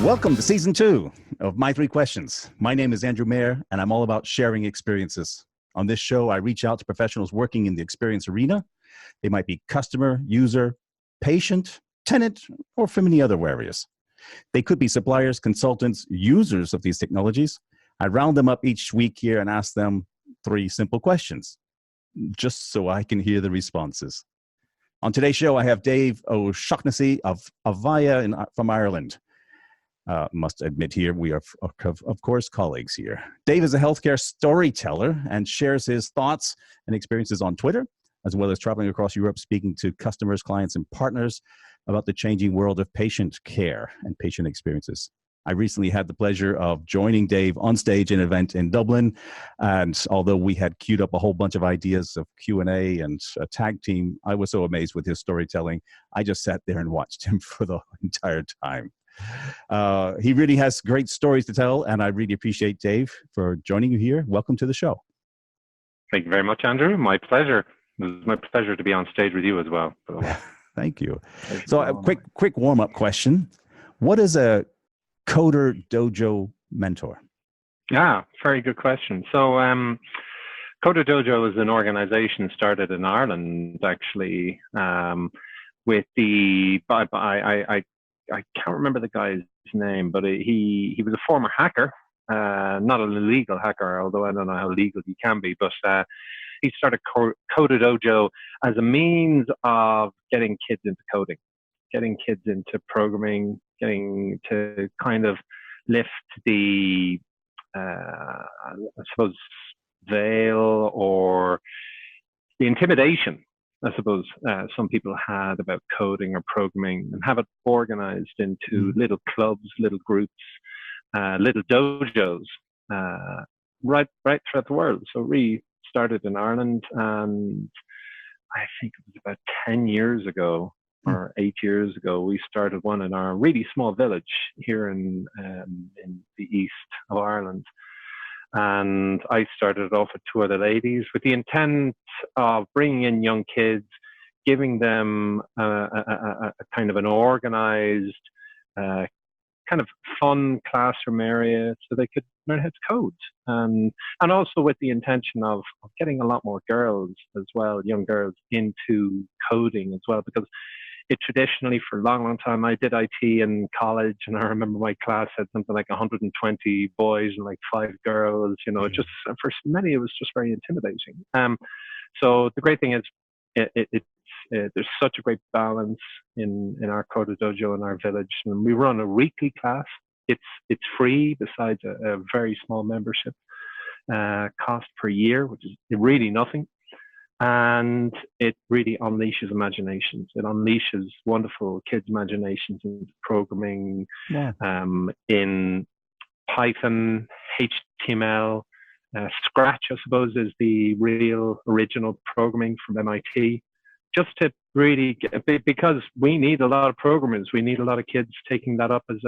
Welcome to season 2 of My 3 Questions. My name is Andrew Mayer, and I'm all about sharing experiences. On this show, I reach out to professionals working in the experience arena. They might be customer, user, patient, tenant, or from any other areas. They could be suppliers, consultants, users of these technologies. I round them up each week here and ask them 3 simple questions, just so I can hear the responses. On today's show, I have Dave O'Shaughnessy of Avaya from Ireland. Must admit here, we are, of course, colleagues here. Dave is a healthcare storyteller and shares his thoughts and experiences on Twitter, as well as traveling across Europe, speaking to customers, clients, and partners about the changing world of patient care and patient experiences. I recently had the pleasure of joining Dave on stage in an event in Dublin. And although we had queued up a whole bunch of ideas of Q&A and a tag team, I was so amazed with his storytelling. I just sat there and watched him for the entire time. He really has great stories to tell, and I really appreciate Dave for joining you here. Welcome to the show. Thank you very much, Andrew. My pleasure. It was my pleasure to be on stage with you as well. Thank you. So a quick warm-up question. What is a Coderdojo mentor? Yeah, very good question. So Coderdojo is an organization started in Ireland, actually, with the, I can't remember the guy's name, but he was a former hacker, not an illegal hacker, although I don't know how legal he can be, but he started Coderdojo as a means of getting kids into coding, getting kids into programming, getting to kind of lift the, I suppose, veil or the intimidation, I suppose, some people had about coding or programming, and have it organized into little clubs, little groups, little dojos, right throughout the world. So we started in Ireland, and I think it was about 10 years ago or 8 years ago, we started one in our really small village here in the east of Ireland. And I started off with 2 other ladies with the intent of bringing in young kids, giving them a kind of an organized, kind of fun classroom area so they could learn how to code. And also with the intention of getting a lot more girls as well, young girls, into coding as well, because it traditionally, for a long time, I did IT in college, and I remember my class had something like 120 boys and like 5 girls. You know, it just, for many, it was just very intimidating. So the great thing is, there's such a great balance in our Coderdojo in our village, and we run a weekly class. It's free, besides a very small membership cost per year, which is really nothing. And it really unleashes imaginations. It unleashes wonderful kids' imaginations into programming, in Python, HTML, Scratch, I suppose, is the real original programming from MIT. Just to really get, because we need a lot of programmers, we need a lot of kids taking that up as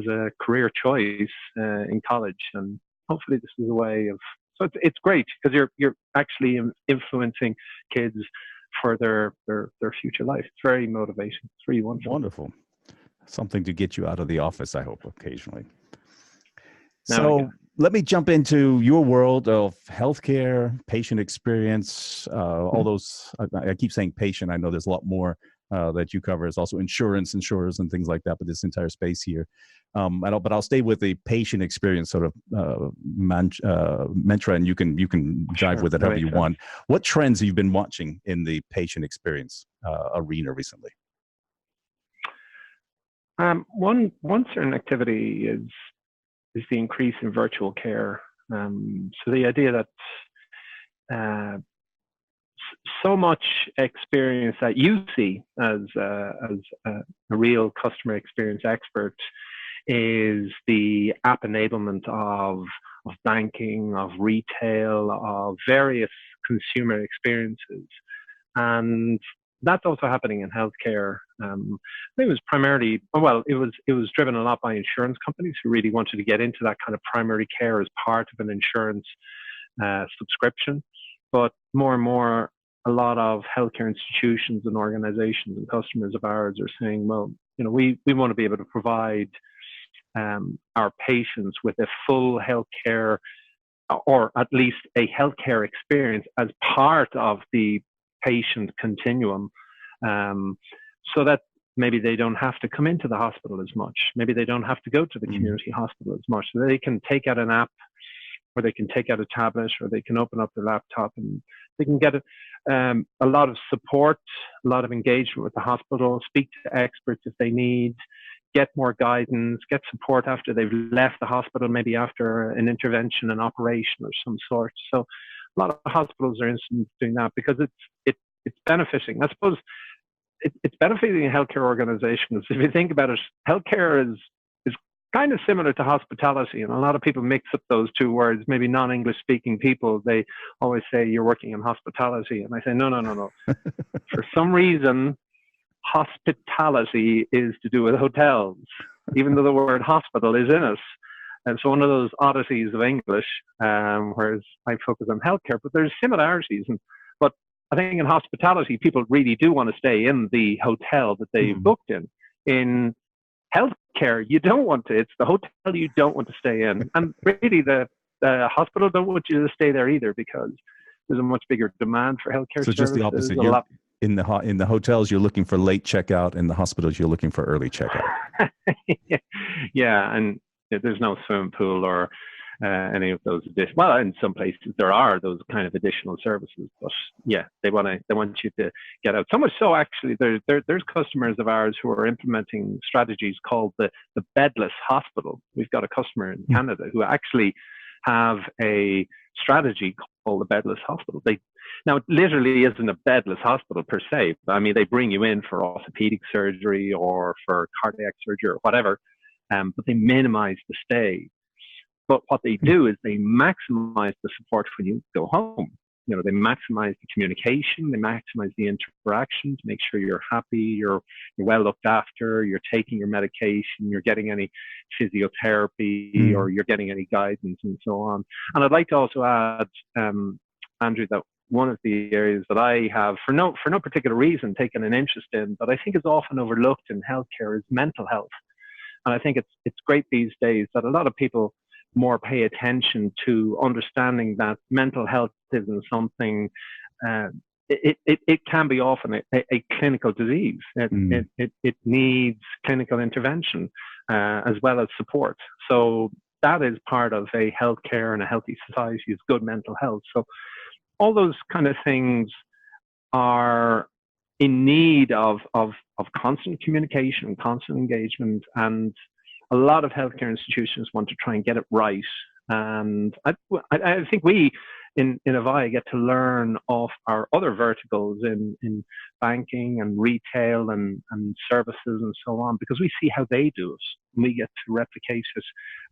a career choice in college, and hopefully this is a way of. So it's great because you're actually influencing kids for their future life. It's very motivating. It's really wonderful. Wonderful. Something to get you out of the office, I hope, occasionally. So let me jump into your world of healthcare, patient experience, all those. I keep saying patient. I know there's a lot more that you cover. It's also insurers, and things like that, but this entire space here. But I'll stay with the patient experience sort of mantra, and you can dive with it however you want. What trends have you been watching in the patient experience arena recently? One certain activity is the increase in virtual care. So the idea that so much experience that you see as a real customer experience expert is the app enablement of banking, of retail, of various consumer experiences. And that's also happening in healthcare. I think it was primarily, it was driven a lot by insurance companies who really wanted to get into that kind of primary care as part of an insurance subscription. But more and more, a lot of healthcare institutions and organizations and customers of ours are saying, well, you know, we want to be able to provide our patients with a full healthcare, or at least a healthcare experience as part of the patient continuum, so that maybe they don't have to come into the hospital as much. Maybe they don't have to go to the community hospital as much. So they can take out an app, or they can take out a tablet, or they can open up their laptop, and they can get a lot of support, a lot of engagement with the hospital, speak to experts if they need, get more guidance, get support after they've left the hospital, maybe after an intervention, an operation of some sort. So a lot of hospitals are interested in doing that because it's benefiting. I suppose it's benefiting a healthcare organization. Because if you think about it, healthcare is kind of similar to hospitality, and a lot of people mix up those two words. Maybe non-English speaking people, they always say you're working in hospitality, and I say no. For some reason, hospitality is to do with hotels, even though the word hospital is in it. And so one of those oddities of English, whereas I focus on healthcare, but there's similarities. But I think in hospitality, people really do want to stay in the hotel that they've booked in. In healthcare, you don't want to. It's the hotel you don't want to stay in. And really, the hospital don't want you to stay there either, because there's a much bigger demand for healthcare services. So just the opposite. In the hotels, you're looking for late checkout. In the hospitals, you're looking for early checkout. Yeah, and there's no swimming pool or any of those additional. Well, in some places there are those kind of additional services, but yeah, they want you to get out. So much so, actually, there's customers of ours who are implementing strategies called the bedless hospital. We've got a customer in Canada who actually have a strategy called the bedless hospital. Now, it literally isn't a bedless hospital per se. I mean, they bring you in for orthopedic surgery or for cardiac surgery or whatever, but they minimize the stay. But what they do is they maximize the support when you go home. You know, they maximize the communication, they maximize the interaction to make sure you're happy, you're well looked after, you're taking your medication, you're getting any physiotherapy, or you're getting any guidance, and so on. And I'd like to also add, Andrew, that one of the areas that I have, for no particular reason, taken an interest in, but I think is often overlooked in healthcare, is mental health. And I think it's great these days that a lot of people more pay attention to understanding that mental health isn't something, it can be often a clinical disease. It needs clinical intervention as well as support. So that is part of a healthcare and a healthy society, is good mental health. So all those kind of things are in need of constant communication, constant engagement, and a lot of healthcare institutions want to try and get it right. And I think we in Avaya get to learn off our other verticals in banking and retail and services and so on, because we see how they do it. And we get to replicate it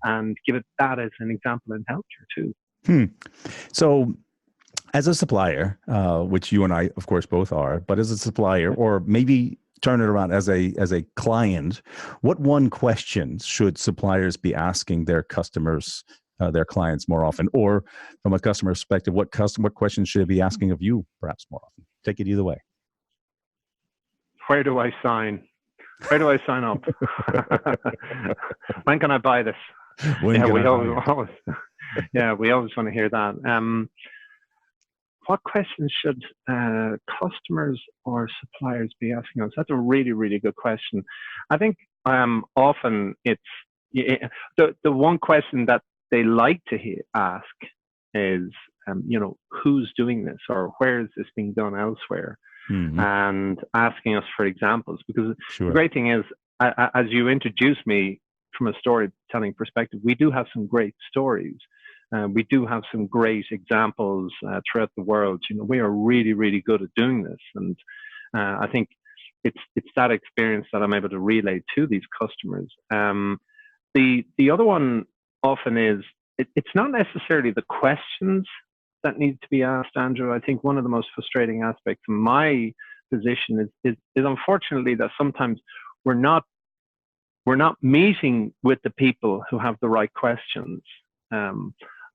and give it that as an example in healthcare too. So as a supplier, which you and I, of course, both are, but as a supplier, or maybe turn it around as a client, what one question should suppliers be asking their customers, their clients more often? Or from a customer perspective, what questions should they be asking of you perhaps more often? Take it either way. Where do I sign? Where do I sign up? When can I buy this? We always want to hear that. What questions should customers or suppliers be asking us? That's a really, really good question. I think often it's the one question that they like to ask is, who's doing this, or where is this being done elsewhere? And asking us for examples, because the great thing is, as you introduced me from a storytelling perspective, we do have some great stories. We do have some great examples throughout the world. We are really, really good at doing this, and I think it's that experience that I'm able to relay to these customers. The other one often is it's not necessarily the questions that need to be asked, Andrew. I think one of the most frustrating aspects of my position is unfortunately that sometimes we're not meeting with the people who have the right questions.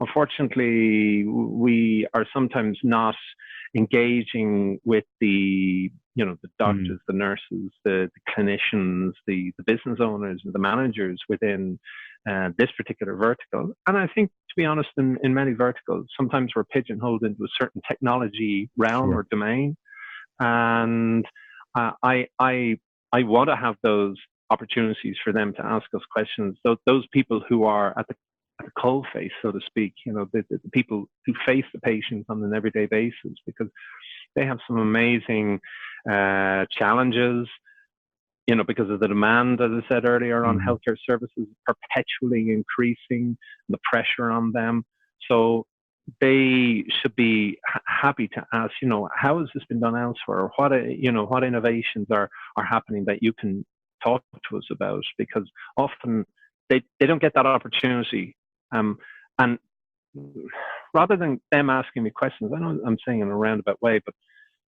Unfortunately, we are sometimes not engaging with the the doctors, the nurses, the clinicians, the business owners, the managers within this particular vertical. And I think, to be honest, in many verticals, sometimes we're pigeonholed into a certain technology realm or domain. And I want to have those opportunities for them to ask us questions. Those people who are at the coalface, so to speak, the people who face the patients on an everyday basis, because they have some amazing challenges, because of the demand, as I said earlier, on healthcare services perpetually increasing, the pressure on them. So they should be happy to ask, how has this been done elsewhere? What innovations are happening that you can talk to us about? Because often they don't get that opportunity. And rather than them asking me questions, I know I'm saying in a roundabout way, but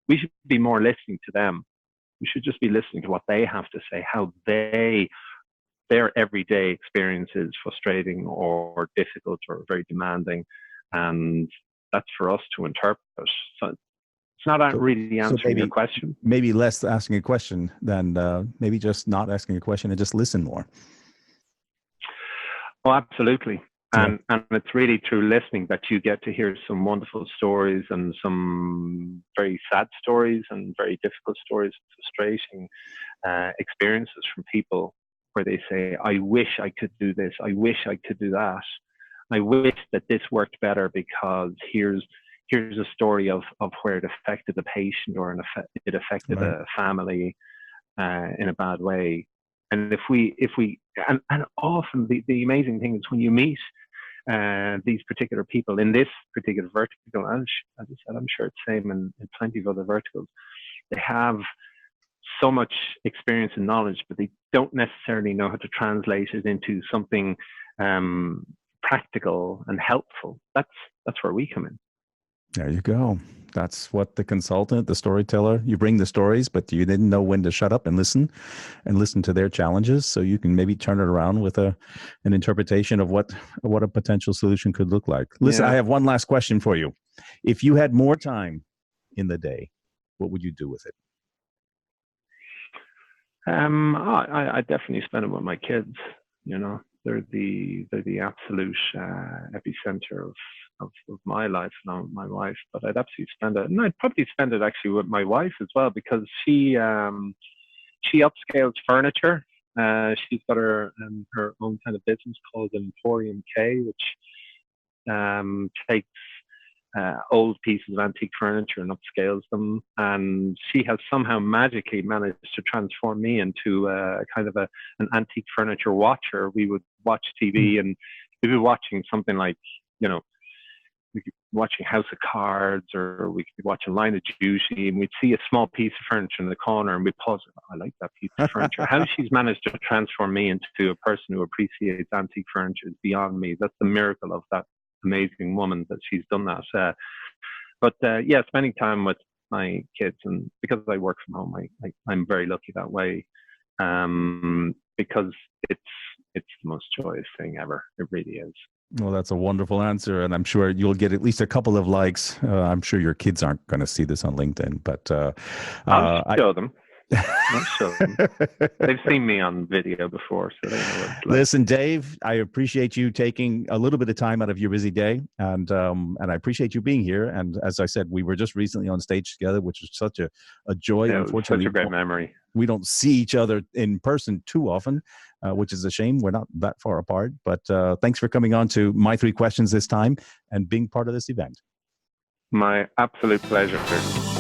we should be more listening to them. We should just be listening to what they have to say, how their everyday experience is frustrating or difficult or very demanding. And that's for us to interpret. So it's not really answering your question. Maybe less asking a question than maybe just not asking a question and just listen more. Oh, absolutely. And it's really through listening that you get to hear some wonderful stories and some very sad stories and very difficult stories, frustrating experiences from people where they say, I wish I could do this. I wish I could do that. I wish that this worked better because here's a story of where it affected the patient or it affected a family in a bad way. And if we often the amazing thing is when you meet these particular people in this particular vertical, as I said, I'm sure it's the same in plenty of other verticals, they have so much experience and knowledge, but they don't necessarily know how to translate it into something practical and helpful. That's where we come in. There you go. That's what the consultant, the storyteller, you bring the stories, but you didn't know when to shut up and listen to their challenges. So you can maybe turn it around with an interpretation of what a potential solution could look like. Listen, I have one last question for you. If you had more time in the day, what would you do with it? I definitely spend it with my kids. They're the absolute epicenter of my life now, my wife. But I'd absolutely spend it, and I'd probably spend it actually with my wife as well, because she upscales furniture. She's got her own kind of business called Emporium K, which takes old pieces of antique furniture and upscales them. And she has somehow magically managed to transform me into kind of an antique furniture watcher. We would watch TV and we'd be watching something like, we could be watching House of Cards, or we could be watching Line of Duty, and we'd see a small piece of furniture in the corner and we'd pause. I like that piece of furniture. How she's managed to transform me into a person who appreciates antique furniture is beyond me. That's the miracle of that amazing woman, that she's done that. But spending time with my kids, and because I work from home, I'm very lucky that way, because it's the most joyous thing ever. It really is. Well, that's a wonderful answer, and I'm sure you'll get at least a couple of likes. I'm sure your kids aren't going to see this on LinkedIn, but I'll show them. They've seen me on video before, so they know what it's like. Listen, Dave, I appreciate you taking a little bit of time out of your busy day, and I appreciate you being here. And as I said, we were just recently on stage together, which was such a joy. Yeah, unfortunately, such a great memory. We don't see each other in person too often, which is a shame. We're not that far apart. But thanks for coming on to My Three Questions this time and being part of this event. My absolute pleasure, sir.